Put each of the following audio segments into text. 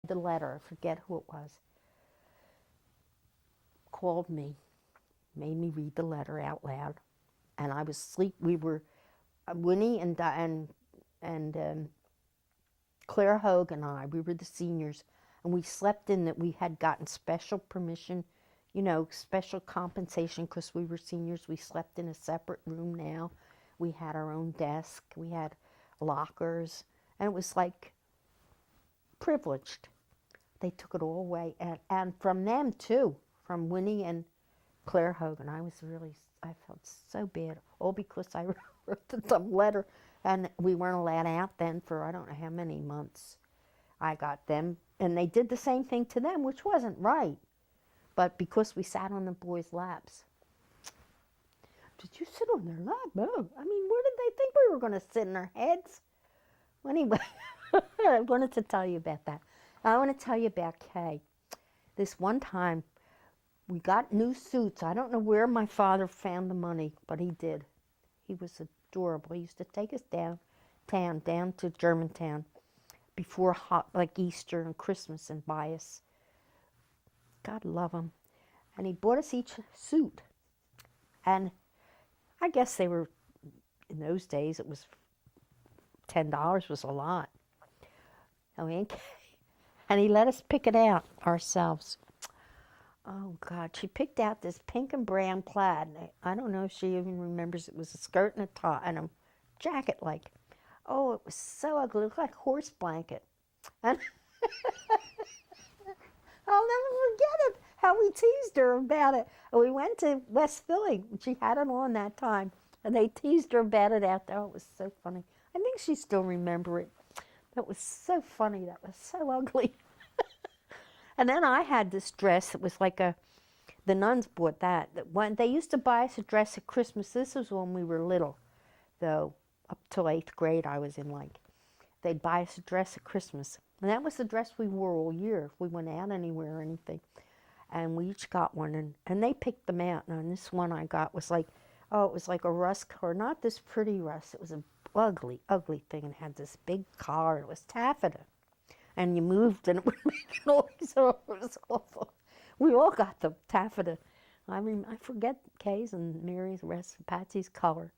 The letter, I forget who it was, called me, made me read the letter out loud, and I was asleep. We were Winnie and Claire Hogue and I. We were the seniors, and we slept in that. We had gotten special permission, special compensation because we were seniors. We slept in a separate room now. We had our own desk. We had lockers, and it was like privileged. They took it all away, and from them too, from Winnie and Claire Hogan. I felt so bad, all because I wrote some letter, and we weren't allowed out then for I don't know how many months. I got them, and they did the same thing to them, which wasn't right. But because we sat on the boys' laps, did you sit on their lap? Oh, I mean, where did they think we were going to sit in our heads? Well, anyway, I wanted to tell you about that. I want to tell you about Kay. This one time, we got new suits. I don't know where my father found the money, but he did. He was adorable. He used to take us down to Germantown before like Easter and Christmas and buy us. God love him. And he bought us each suit. And I guess they were, in those days, it was $10 was a lot. And he let us pick it out ourselves. Oh, God. She picked out this pink and brown plaid. I don't know if she even remembers it was a skirt and a top and a jacket like. Oh, it was so ugly. It looked like a horse blanket. And I'll never forget it, how we teased her about it. And we went to West Philly. She had it on that time. And they teased her about it out there. Oh, it was so funny. I think she still remembers it. That was so funny. That was so ugly. And then I had this dress that was like the nuns bought that. When they used to buy us a dress at Christmas, this was when we were little, though, up till 8th grade I was in like. They'd buy us a dress at Christmas. And that was the dress we wore all year if we went out anywhere or anything. And we each got one, and they picked them out. And this one I got was like, oh, it was like a rust color, not this pretty rust. It was an ugly, ugly thing, and had this big collar. It was taffeta. And you moved and it would make noise. Oh, it was awful. We all got the taffeta. I forget Kay's and Mary's, rest, Patsy's color.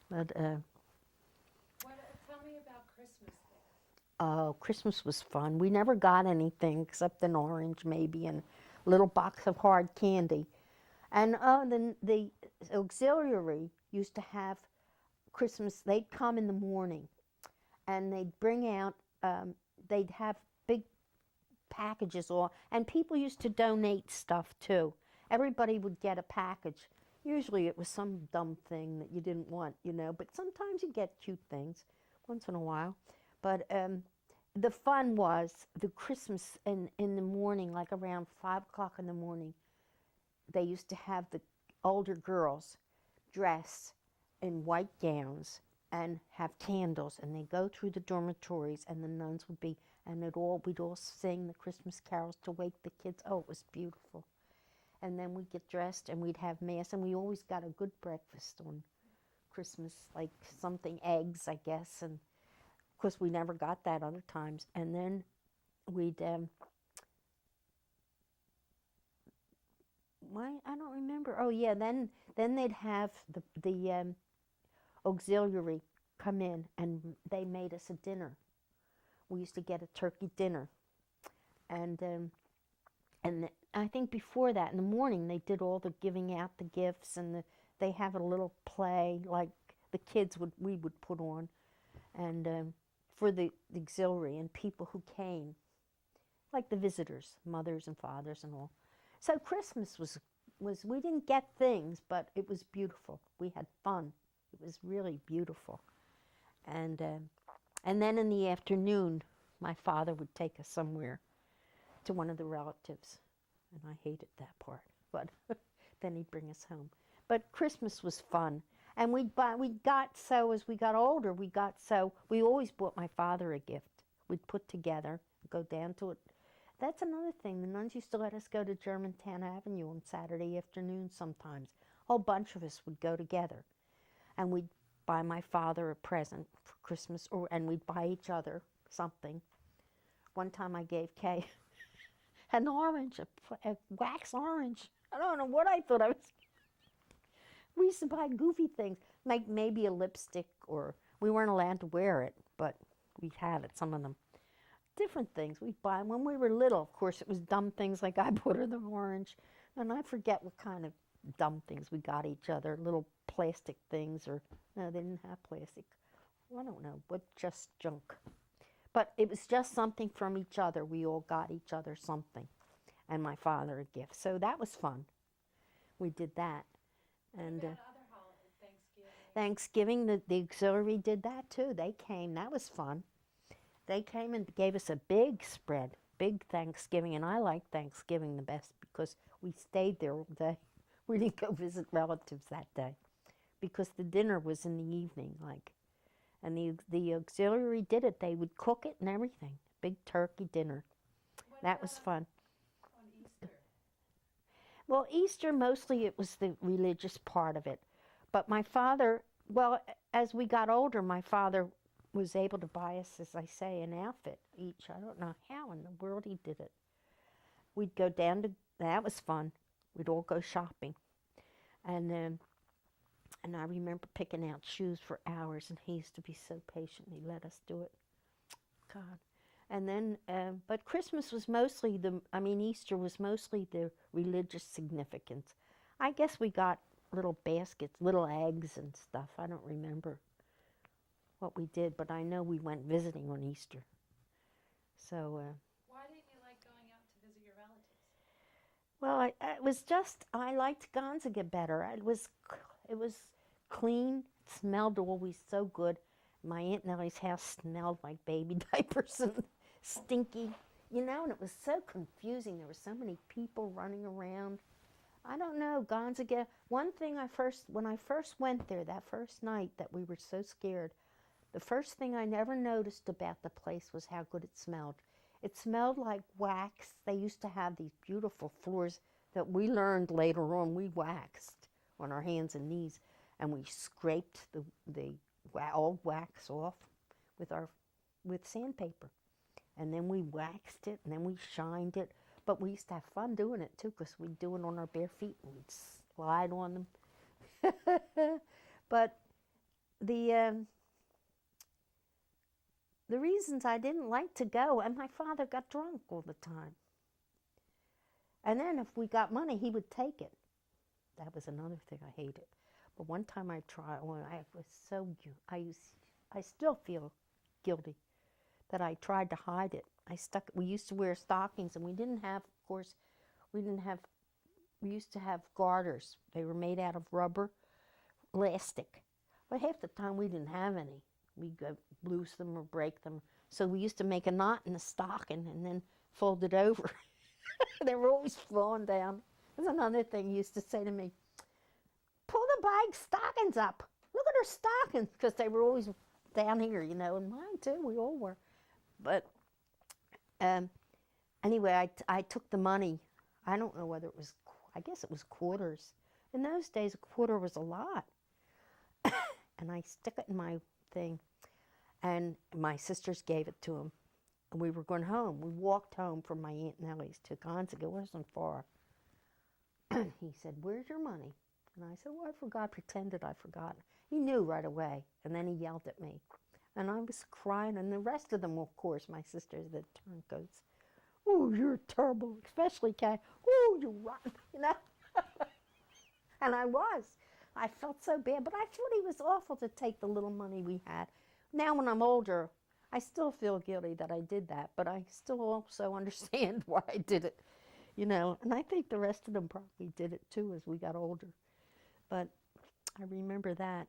But Tell me about Christmas there. oh, Christmas was fun. We never got anything except an orange maybe and a little box of hard candy. And the auxiliary used to have Christmas. They'd come in the morning and they'd bring out. They'd have big packages, and people used to donate stuff too. Everybody would get a package. Usually it was some dumb thing that you didn't want, but sometimes you get cute things once in a while. But the fun was the Christmas in the morning, like around 5 o'clock in the morning, they used to have the older girls dress in white gowns and have candles, and they go through the dormitories, and the nuns would be, and we'd all sing the Christmas carols to wake the kids. Oh, it was beautiful. And then we'd get dressed and we'd have mass, and we always got a good breakfast on Christmas, like something, eggs, I guess, and of course we never got that other times. And then we'd I don't remember. Oh yeah, then they'd have the auxiliary come in, and they made us a dinner. We used to get a turkey dinner, and I think before that in the morning they did all the giving out the gifts, and they have a little play like the kids we would put on, and for the auxiliary and people who came, like the visitors, mothers and fathers and all. So Christmas was we didn't get things, but it was beautiful. We had fun. It was really beautiful. And then in the afternoon, my father would take us somewhere to one of the relatives, and I hated that part. But then he'd bring us home. But Christmas was fun, and as we got older, we always bought my father a gift. We'd put together, go down to it. That's another thing. The nuns used to let us go to Germantown Avenue on Saturday afternoons sometimes. A whole bunch of us would go together, and we'd buy my father a present for Christmas, and we'd buy each other something. One time I gave Kay an orange, a wax orange. I don't know what I thought I was. We used to buy goofy things, like maybe a lipstick, or we weren't allowed to wear it, but we had it, some of them. Different things we'd buy. When we were little, of course, it was dumb things like I bought her the orange, and I forget what kind of dumb things we got each other, little plastic things, or no, they didn't have plastic. I don't know, but just junk. But it was just something from each other. We all got each other something, and my father a gift. So that was fun. We did that. And What about other holidays? Thanksgiving. Thanksgiving, the auxiliary did that too. They came. That was fun. They came and gave us a big spread, big Thanksgiving, and I liked Thanksgiving the best because we stayed there all day. We didn't go visit relatives that day because the dinner was in the evening, and the auxiliary did it. They would cook it and everything. Big turkey dinner. What That was fun. on Easter? Well, Easter mostly it was the religious part of it. But my father, well, as we got older, my father was able to buy us, as I say, an outfit each. I don't know how in the world he did it. We'd go down to, that was fun. We'd all go shopping. And I remember picking out shoes for hours, and he used to be so patient. He let us do it. God. And then, but Christmas was mostly Easter was mostly the religious significance. I guess we got little baskets, little eggs and stuff. I don't remember what we did, but I know we went visiting on Easter. So, Why didn't you like going out to visit your relatives? well, it was just, I liked Gonzaga better. It was clean, it smelled always so good. My Aunt Nellie's house smelled like baby diapers and stinky, and it was so confusing. There were so many people running around. I don't know, Gonzaga. One thing when I first went there, that first night that we were so scared, the first thing I never noticed about the place was how good it smelled. It smelled like wax. They used to have these beautiful floors that we learned later on we waxed on our hands and knees, and we scraped the old wax off with sandpaper, and then we waxed it, and then we shined it. But we used to have fun doing it too, because we'd do it on our bare feet and we'd slide on them. But the reasons I didn't like to go, and my father got drunk all the time. And then if we got money, he would take it. That was another thing I hated. But one time I tried, when I was so, I still feel guilty that I tried to hide it. We used to wear stockings, and we didn't have, of course, we used to have garters. They were made out of rubber, elastic. But half the time we didn't have any. We'd go loose them or break them. So we used to make a knot in the stocking and then fold it over. They were always falling down. That's another thing he used to say to me. Pull the bag stockings up. Look at her stockings. Because they were always down here, and mine too. We all were. But anyway, I took the money. I don't know whether it was, I guess it was quarters. In those days, a quarter was a lot. And I stuck it in my thing. And my sisters gave it to him. And we were going home. We walked home from my Aunt Nellie's to Gonzaga. It wasn't far. He said, "Where's your money?" And I said, "Well, I forgot." Pretended I forgot. He knew right away. And then he yelled at me. And I was crying. And the rest of them, of course, my sisters, the turncoats. "Oh, you're terrible." Especially Kay. "Oh, you're rotten." And I was. I felt so bad. But I thought he was awful to take the little money we had. Now when I'm older, I still feel guilty that I did that. But I still also understand why I did it. And I think the rest of them probably did it too as we got older. But I remember that.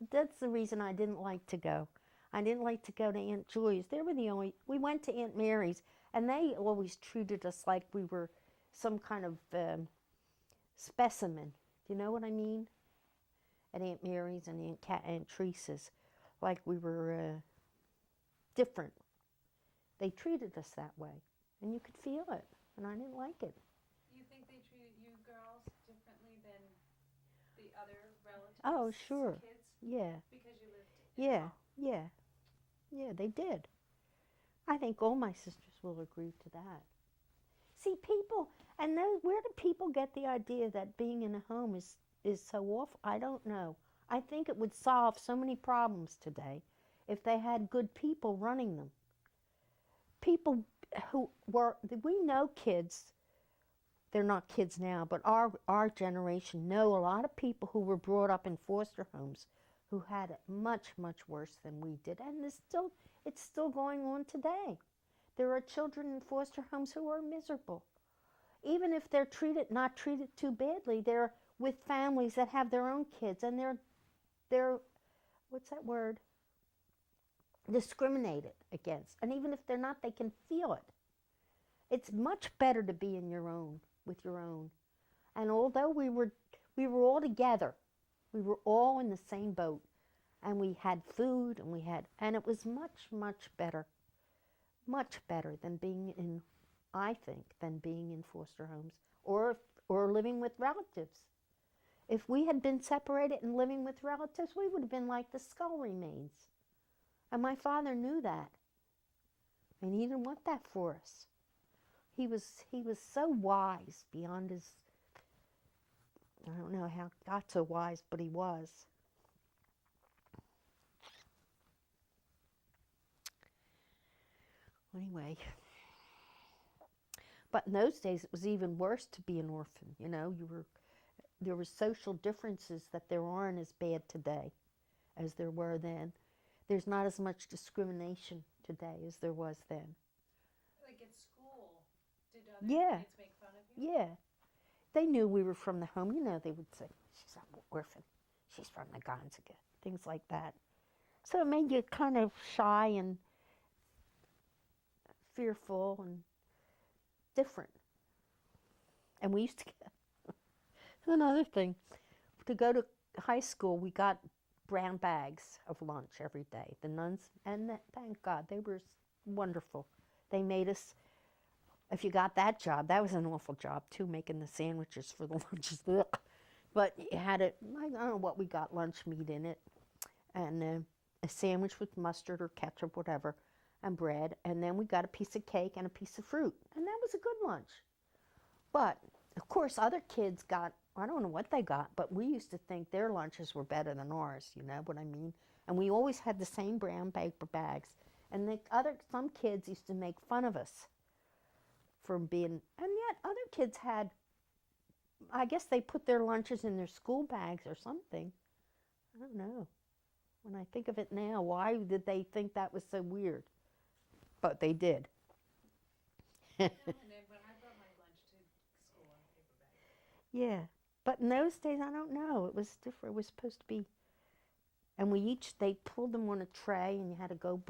That's the reason I didn't like to go. I didn't like to go to Aunt Julie's. We went to Aunt Mary's, and they always treated us like we were some kind of specimen. Do you know what I mean? At Aunt Mary's and Aunt Teresa's, like we were different. They treated us that way, and you could feel it, and I didn't like it. You think they treated you girls differently than the other relatives? Oh, sure. Kids? Yeah. Because you lived Yeah. Yeah. Yeah, they did. I think all my sisters will agree to that. See, people, and those, where do people get the idea that being in a home is so awful? I don't know. I think it would solve so many problems today if they had good people running them. People who were, we know kids, they're not kids now, but our generation know a lot of people who were brought up in foster homes who had it much, much worse than we did. And it's still going on today. There are children in foster homes who are miserable. Even if they're not treated too badly, they're with families that have their own kids and they're what's that word? Discriminated against. And even if they're not, they can feel it. It's much better to be in your own, with your own. And although we were all together, we were all in the same boat, and we had food and it was much, much better than being in, I think, than being in foster homes or living with relatives. If we had been separated and living with relatives, we would have been like the skull remains. And my father knew that. And he didn't want that for us. He was so wise beyond his, I don't know how he got so wise, but he was. Anyway, but in those days it was even worse to be an orphan. You know, there were social differences that there aren't as bad today as there were then. There's not as much discrimination today as there was then. Like at school, did other Yeah, kids make fun of you? yeah. They knew we were from the home. You know, they would say, she's an orphan. She's from the Gonzaga. Things like that. So it made you kind of shy and fearful and different. And we used to get another thing. To go to high school, we got brown bags of lunch every day. The nuns, and thank God, they were wonderful. They made us, if you got that job, that was an awful job too, making the sandwiches for the lunches. But you had it, I don't know what we got, lunch meat in it, and a sandwich with mustard or ketchup, whatever, and bread. And then we got a piece of cake and a piece of fruit. And that was a good lunch. But, of course, other kids got, I don't know what they got, but we used to think their lunches were better than ours, you know what I mean? And we always had the same brown paper bags. And some kids used to make fun of us for being, and yet other kids had, I guess they put their lunches in their school bags or something. I don't know. When I think of it now, why did they think that was so weird? But they did. No, and then when I brought my lunch to school in a paper bag. Yeah. But in those days, I don't know. It was different. It was supposed to be, and they pulled them on a tray, and you had to go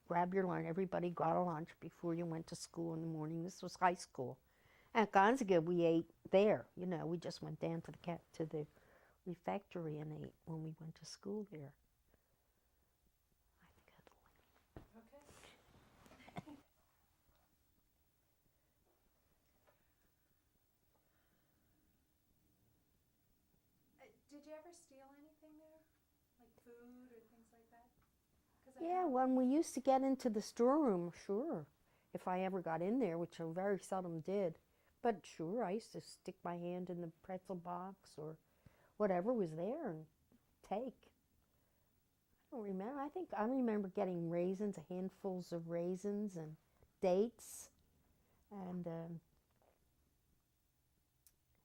grab your lunch. Everybody got a lunch before you went to school in the morning. This was high school. At Gonzaga, we ate there. You know, we just went down to the refectory and ate when we went to school there. Okay. Did you ever steal anything there? Like food or things like that? Yeah, when we used to get into the storeroom, sure. If I ever got in there, which I very seldom did. But sure, I used to stick my hand in the pretzel box or whatever was there and take. I don't remember. I remember getting raisins, handfuls of raisins and dates.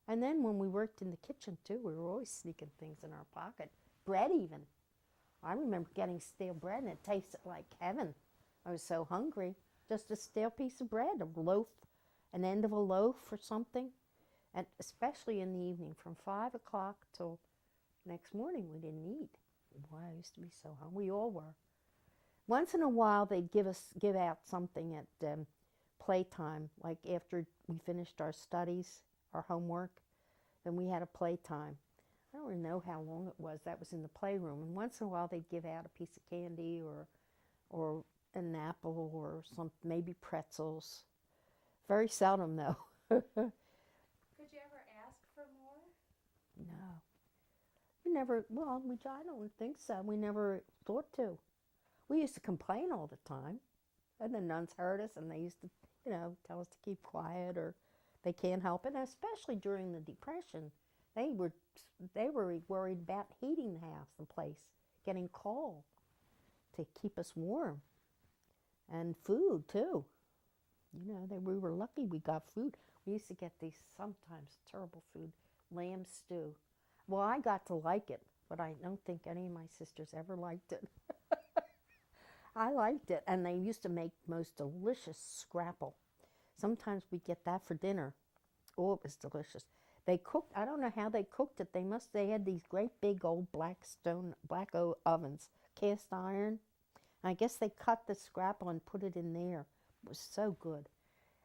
And then when we worked in the kitchen too, we were always sneaking things in our pocket. Bread even. I remember getting stale bread and it tasted like heaven. I was so hungry. Just a stale piece of bread, a loaf, an end of a loaf or something. And especially in the evening, from 5 o'clock till next morning, we didn't eat. Boy, I used to be so hungry. We all were. Once in a while, they'd give out something at playtime, like after we finished our studies, our homework, then we had a playtime. I don't really know how long it was. That was in the playroom. And once in a while, they'd give out a piece of candy or an apple or maybe pretzels. Very seldom, though. Could you ever ask for more? No. We never, well, I don't think so. We never thought to. We used to complain all the time. And the nuns heard us, and they used to, tell us to keep quiet, or they can't help it. And especially during the Depression, they were they were worried about heating the house, the place, getting coal to keep us warm, and food too. We were lucky we got food. We used to get these sometimes terrible food, lamb stew. Well, I got to like it, but I don't think any of my sisters ever liked it. I liked it, and they used to make most delicious scrapple. Sometimes we get that for dinner. Oh, it was delicious. They cooked. I don't know how they cooked it. They had these great big old black ovens, cast iron. I guess they cut the scrapple and put it in there. It was so good.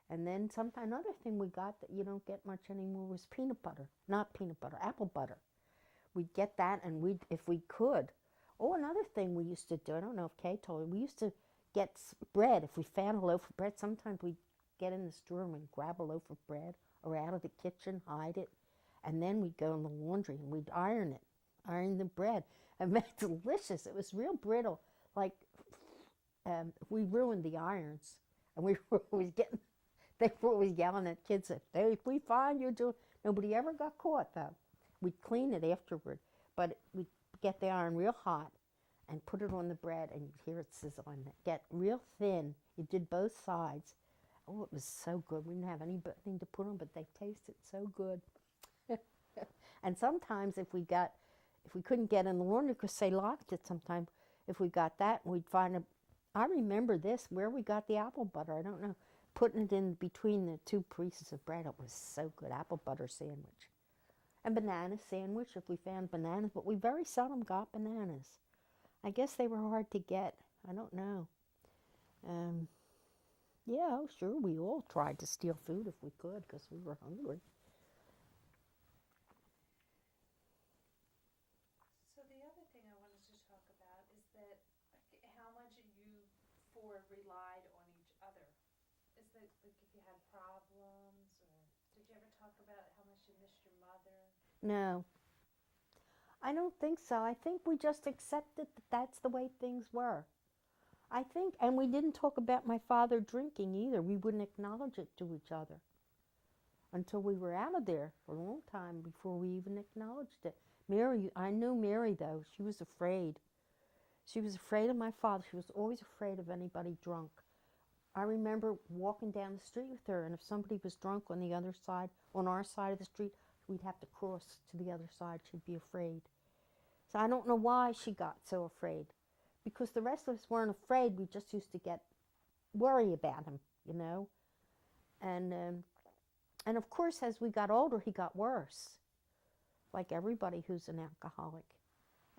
And then another thing we got that you don't get much anymore was peanut butter. Not peanut butter, apple butter. We'd get that, and if we could. Oh, another thing we used to do, I don't know if Kay told you, we used to get bread. If we found a loaf of bread, sometimes we'd get in the store room and grab a loaf of bread, or out of the kitchen, hide it, and then we'd go in the laundry and we'd iron the bread. And made it delicious. It was real brittle. Like, we ruined the irons, and we were always they were always yelling at kids, if we find you doing, nobody ever got caught though. We'd clean it afterward, but we'd get the iron real hot and put it on the bread, and you'd hear it sizzling. Get real thin. You did both sides. Oh, it was so good. We didn't have anything to put on, but they tasted so good. And sometimes if we couldn't get in the laundry because they locked it sometimes, if we got that, we'd find I remember this, where we got the apple butter. I don't know. Putting it in between the two pieces of bread. It was so good. Apple butter sandwich. And banana sandwich if we found bananas, but we very seldom got bananas. I guess they were hard to get. I don't know. Yeah, oh, sure, we all tried to steal food if we could because we were hungry. So the other thing I wanted to talk about is that how much you four relied on each other. Is that like if you had problems, or did you ever talk about how much you missed your mother? No, I don't think so. I think we just accepted that that's the way things were. I think, and we didn't talk about my father drinking either. We wouldn't acknowledge it to each other until we were out of there for a long time before we even acknowledged it. Mary, I knew Mary though. She was afraid. She was afraid of my father. She was always afraid of anybody drunk. I remember walking down the street with her, and if somebody was drunk on the other side, on our side of the street, we'd have to cross to the other side. She'd be afraid. So I don't know why she got so afraid. Because the rest of us weren't afraid. We just used to worry about him, And of course, as we got older, he got worse. Like everybody who's an alcoholic.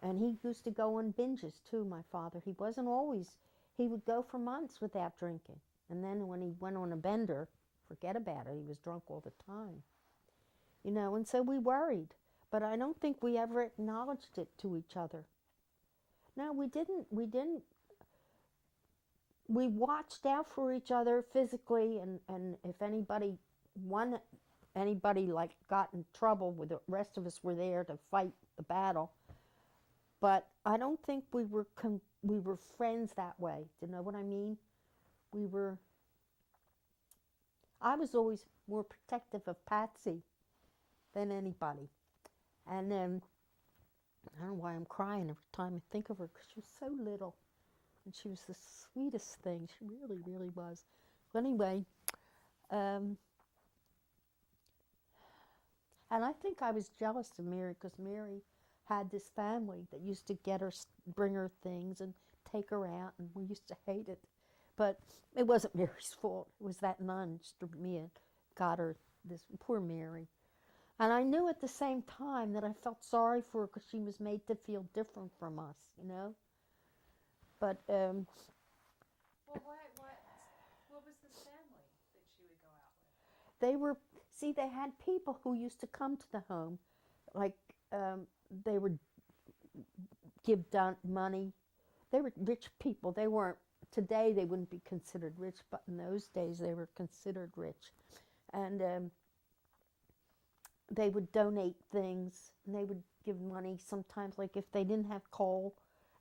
And he used to go on binges too, my father. He wasn't always, he would go for months without drinking. And then when he went on a bender, forget about it, he was drunk all the time. And so we worried. But I don't think we ever acknowledged it to each other. No, we didn't. We watched out for each other physically, and if anybody like got in trouble, the rest of us were there to fight the battle. But I don't think we were friends that way. Do you know what I mean? I was always more protective of Patsy than anybody. And then, I don't know why I'm crying every time I think of her, because she was so little. And she was the sweetest thing. She really, really was. But anyway, and I think I was jealous of Mary, because Mary had this family that used to bring her things and take her out, and we used to hate it. But it wasn't Mary's fault. It was that nun, Mia, got her, this poor Mary. And I knew at the same time that I felt sorry for her because she was made to feel different from us, But Well, what was this family that she would go out with? they had people who used to come to the home, like they would give money. They were rich people. They weren't, today they wouldn't be considered rich, but in those days they were considered rich. And they would donate things, and they would give money sometimes, like if they didn't have coal,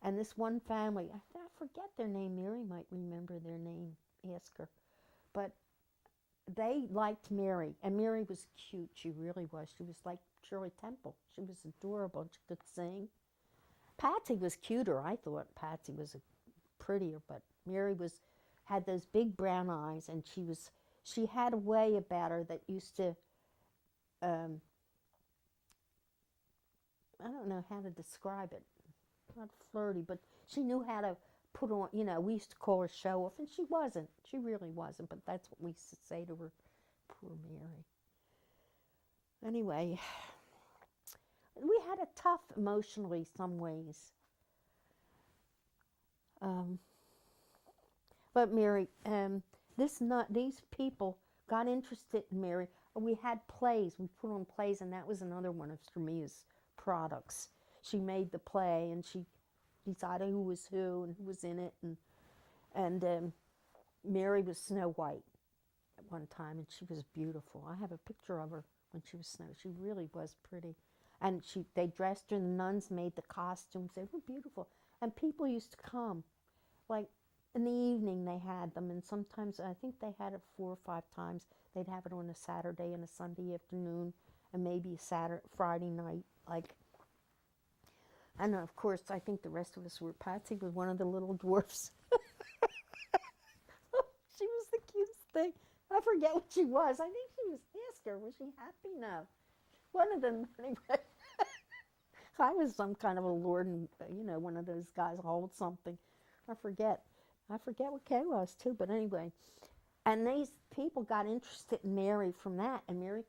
And this one family, I forget their name. Mary might remember their name. Ask her. But they liked Mary, and Mary was cute. She really was. She was like Shirley Temple. She was adorable. She could sing. Patsy was cuter. I thought Patsy was prettier, but Mary had those big brown eyes, and she had a way about her that used to um, I don't know how to describe it. Not flirty, but she knew how to put on, we used to call her show off, and she wasn't. She really wasn't, but that's what we used to say to her. Poor Mary. Anyway, we had it tough emotionally some ways. But Mary, these people got interested in Mary. We had plays. We put on plays, and that was another one of Stramia's products. She made the play, and she decided who was who and who was in it. And Mary was Snow White at one time, and she was beautiful. I have a picture of her when she was Snow. She really was pretty. And they dressed her, and the nuns made the costumes. They were beautiful. And people used to come. Like, in the evening they had them, and sometimes, I think they had it 4 or 5 times. They'd have it on a Saturday and a Sunday afternoon, and maybe a Friday night. Like, and of course, I think the rest of us were, Patsy was one of the little dwarfs. She was the cutest thing. I forget what she was. I think she was, ask her, was she happy? No. One of them, anyway. I was some kind of a lord, and one of those guys hold something. I forget what Kay was too, but anyway. And these people got interested in Mary from that, and Mary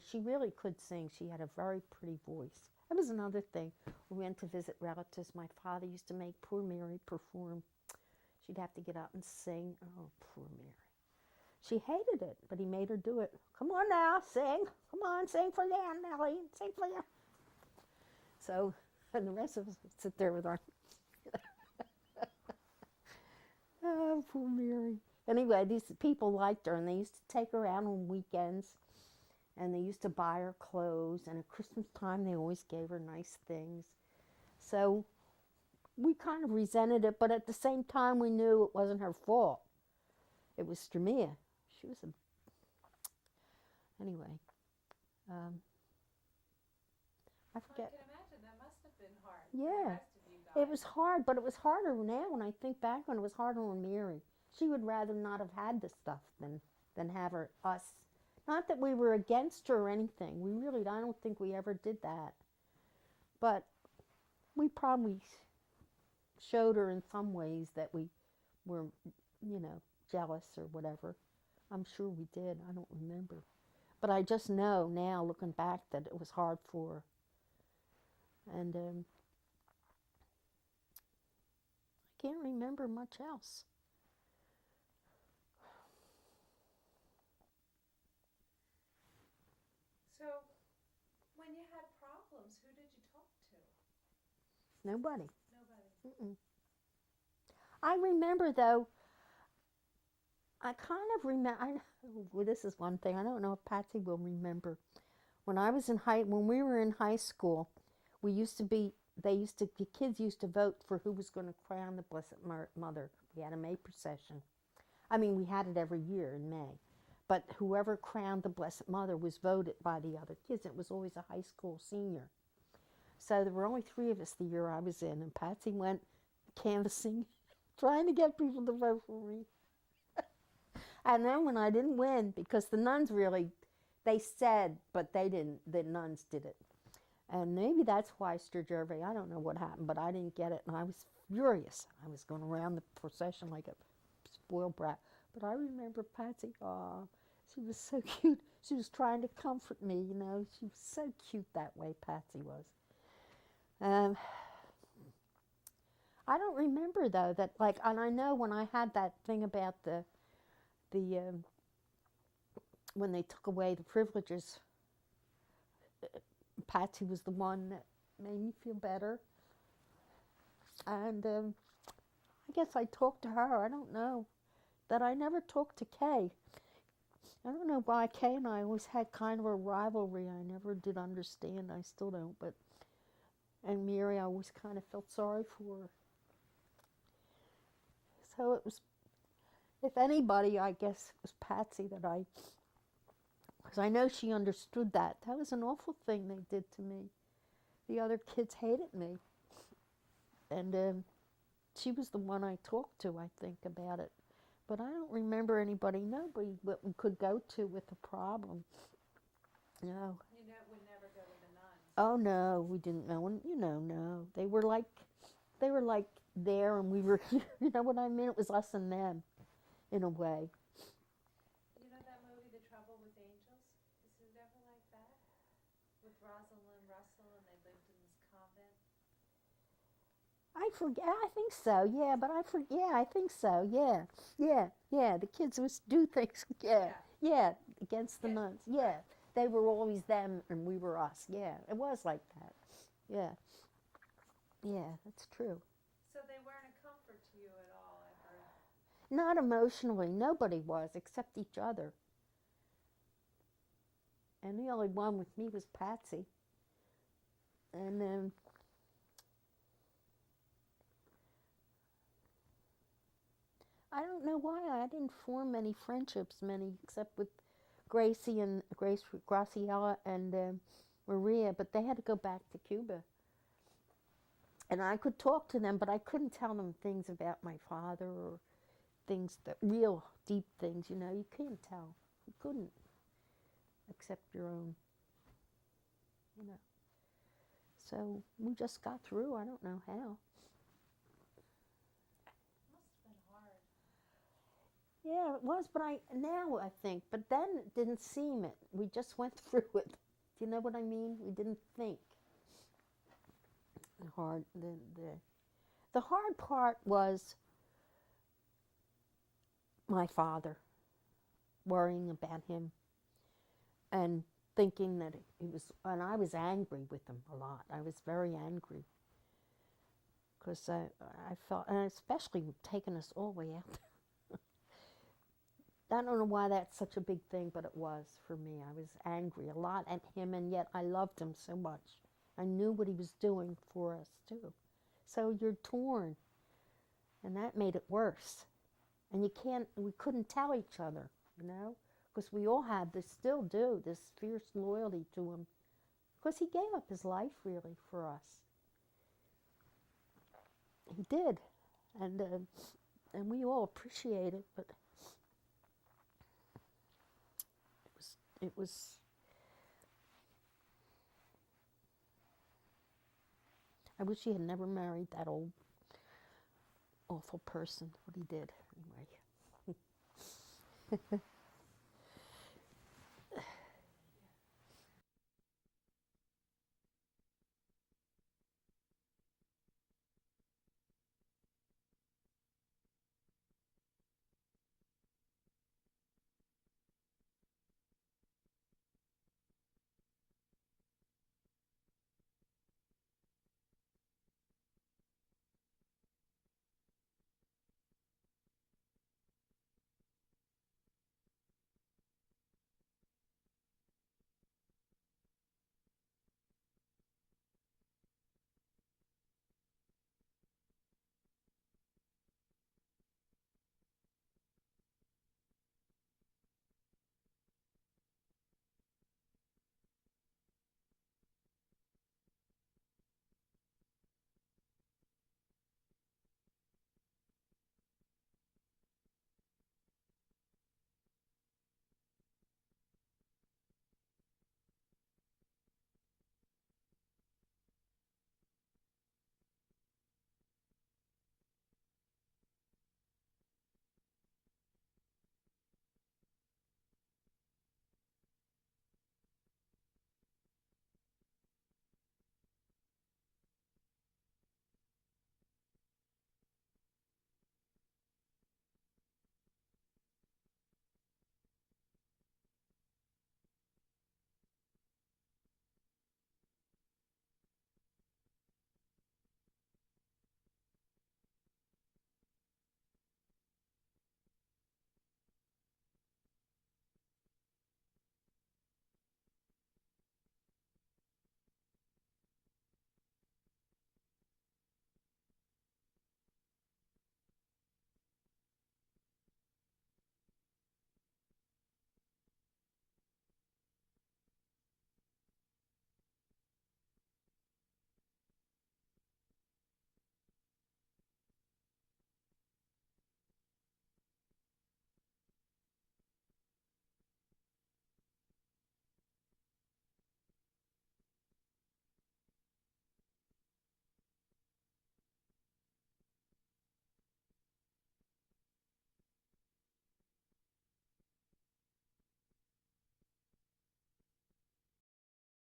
she really could sing. She had a very pretty voice. That was another thing. We went to visit relatives. My father used to make poor Mary perform. She'd have to get up and sing. Oh, poor Mary. She hated it, but he made her do it. Come on now, sing. Come on, sing for them, Nelly. Sing for them. So, and the rest of us would sit there with our... Oh, poor Mary. Anyway, these people liked her, and they used to take her out on weekends, and they used to buy her clothes, and at Christmas time they always gave her nice things. So we kind of resented it, but at the same time we knew it wasn't her fault. It was Stramia. She was anyway. I forget. I can imagine that must have been hard. Yeah. For the rest of you guys. It was hard, but it was harder now when I think back on it. It was harder on Mary. She would rather not have had the stuff than have us. Not that we were against her or anything. I don't think we ever did that. But we probably showed her in some ways that we were, jealous or whatever. I'm sure we did. I don't remember. But I just know now, looking back, that it was hard for her. And I can't remember much else. So, when you had problems, who did you talk to? Nobody. Nobody. Mm-mm. I remember, though, I kind of remember, well, this is one thing, I don't know if Patsy will remember. When we were in high school, the kids used to vote for who was going to crown the Blessed Mother. We had a May procession. I mean, we had it every year in May. But whoever crowned the Blessed Mother was voted by the other kids. It was always a high school senior. So there were only 3 of us the year I was in, and Patsy went canvassing, trying to get people to vote for me. And then when I didn't win, because the nuns they said, but they didn't, the nuns did it. And maybe that's why Sturgervie, I don't know what happened, but I didn't get it, and I was furious. I was going around the procession like a spoiled brat. But I remember Patsy, she was so cute. She was trying to comfort me, She was so cute that way, Patsy was. I don't remember, though, that, and I know when I had that thing about when they took away the privileges, Patsy was the one that made me feel better. And I guess I talked to her. I don't know. That I never talked to Kay. I don't know why Kay and I always had kind of a rivalry. I never did understand. I still don't. And Mary, I always kind of felt sorry for her. So it was, if anybody, I guess it was Patsy that because I know she understood that. That was an awful thing they did to me. The other kids hated me. And she was the one I talked to, I think, about it. But I don't remember nobody that we could go to with a problem. No. You would never go to the nuns. Oh no, we didn't know. No. They were like there, and we were here. You know what I mean? It was us and them, in a way. You know that movie, The Trouble with Angels? Is it ever like that? With Rosalind Russell, and they lived in this convent. I forget. I think so. Yeah, but I forget. Yeah, I think so. Yeah. The kids would do things. Yeah. Against the nuns. Yeah, they were always them, and we were us. Yeah, it was like that. Yeah, that's true. So they weren't a comfort to you at all, ever? Not emotionally. Nobody was except each other. And the only one with me was Patsy. And I don't know why I didn't form many friendships, except with Graciela and Maria, but they had to go back to Cuba. And I could talk to them, but I couldn't tell them things about my father or things that real deep things, you can't tell. You couldn't, except your own. So we just got through. I don't know how. Must have been hard. Yeah, it was, but now I think, but then it didn't seem it. We just went through it. Do you know what I mean? We didn't think. The hard part was my father, worrying about him and thinking that he was, and I was angry with him a lot. I was very angry because I felt, and especially taking us all the way out. I don't know why that's such a big thing, but it was for me. I was angry a lot at him, and yet I loved him so much. I knew what he was doing for us, too. So you're torn, and that made it worse. And we couldn't tell each other, because we all had this, still do, this fierce loyalty to him, because he gave up his life, really, for us. He did, and we all appreciate it, but it was I wish he had never married that old awful person, what he did, anyway.